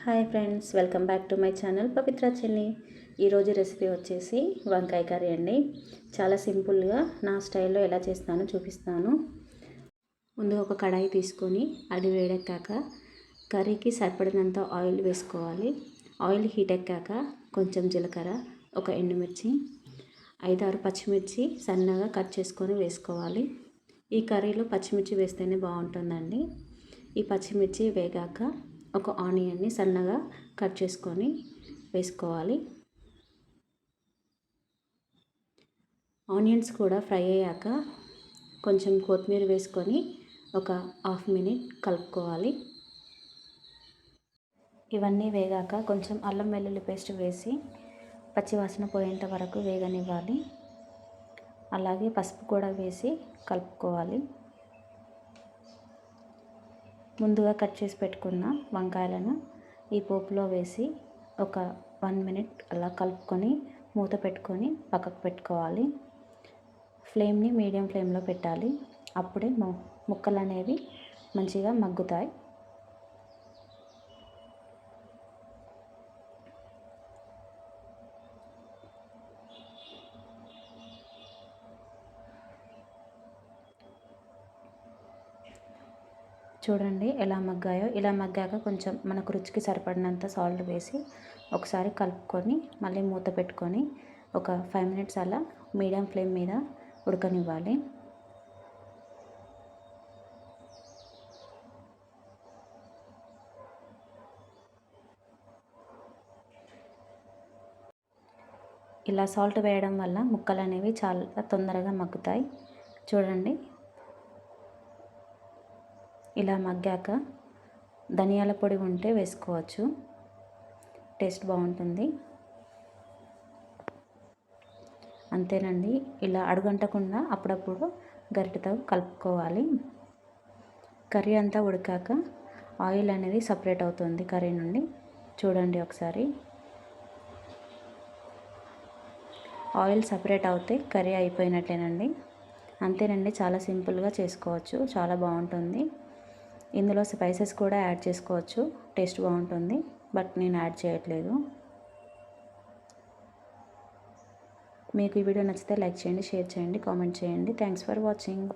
Hi friends, welcome back to my channel Pavitra Chenni. ఈరోజు recipe వచ్చేసి వంకాయ కర్రీ అండి. చాలా సింపుల్గా నా స్టైల్లో ఎలా చేస్తానో చూపిస్తాను. ముందు ఒక కడాయి తీసుకొని అది వేడెక్కాక కర్రీకి సరిపడినంత ఆయిల్ వేసుకోవాలి. ఆయిల్ హీట్ ఎక్కాక కొంచెం జీలకర్ర, ఒక ఎండుమిర్చి, 5-6 పచ్చిమిర్చి సన్నగా కట్ చేసుకొని వేసుకోవాలి. ఈ కర్రీలో పచ్చిమిర్చి వేస్తేనే బాగుంటుందండి. ఈ పచ్చిమిర్చి వేగాక ఒక ఆనియన్ని సన్నగా కట్ చేసుకొని వేసుకోవాలి. ఆనియన్స్ కూడా ఫ్రై అయ్యాక కొంచెం కొత్తిమీర వేసుకొని ఒక హాఫ్ మినిట్ కలుపుకోవాలి. ఇవన్నీ వేగాక కొంచెం అల్లం వెల్లుల్లి పేస్ట్ వేసి పచ్చివాసన పోయేంత వరకు వేగనివ్వాలి. అలాగే పసుపు కూడా వేసి కలుపుకోవాలి. ముందుగా కట్ చేసి పెట్టుకున్న వంకాయలను ఈ పోపులో వేసి ఒక 1 మినిట్ అలా కలుపుకొని మూత పెట్టుకొని పక్కకు పెట్టుకోవాలి. ఫ్లేమ్ని మీడియం ఫ్లేమ్లో పెట్టాలి. అప్పుడే ముక్కలు అనేవి మంచిగా మగ్గుతాయి. చూడండి ఎలా మగ్గాయో. ఇలా మగ్గాక కొంచెం మనకు రుచికి సరిపడినంత సాల్ట్ వేసి ఒకసారి కలుపుకొని మళ్ళీ మూత పెట్టుకొని ఒక 5 మినిట్స్ అలా మీడియం ఫ్లేమ్ మీద ఉడకనివ్వాలి. ఇలా సాల్ట్ వేయడం వల్ల ముక్కలు అనేవి చాలా తొందరగా మగ్గుతాయి. చూడండి ఇలా మగ్గాక ధనియాల పొడి ఉంటే వేసుకోవచ్చు, టేస్ట్ బాగుంటుంది. అంతేనండి. ఇలా అడుగంటకుండా అప్పుడప్పుడు గరిటెతో కలుపుకోవాలి. కర్రీ అంతా ఉడికాక ఆయిల్ అనేది సపరేట్ అవుతుంది కర్రీ నుండి. చూడండి ఒకసారి. ఆయిల్ సపరేట్ అవుతే కర్రీ అయిపోయినట్లేనండి. అంతేనండి, చాలా సింపుల్గా చేసుకోవచ్చు, చాలా బాగుంటుంది. ఇందులో స్పైసెస్ కూడా యాడ్ చేసుకోవచ్చు, టేస్ట్ బాగుంటుంది. బట్ నేను యాడ్ చేయట్లేదు. మీకు ఈ వీడియో నచ్చితే లైక్ చేయండి, షేర్ చేయండి, కామెంట్ చేయండి. Thanks for watching.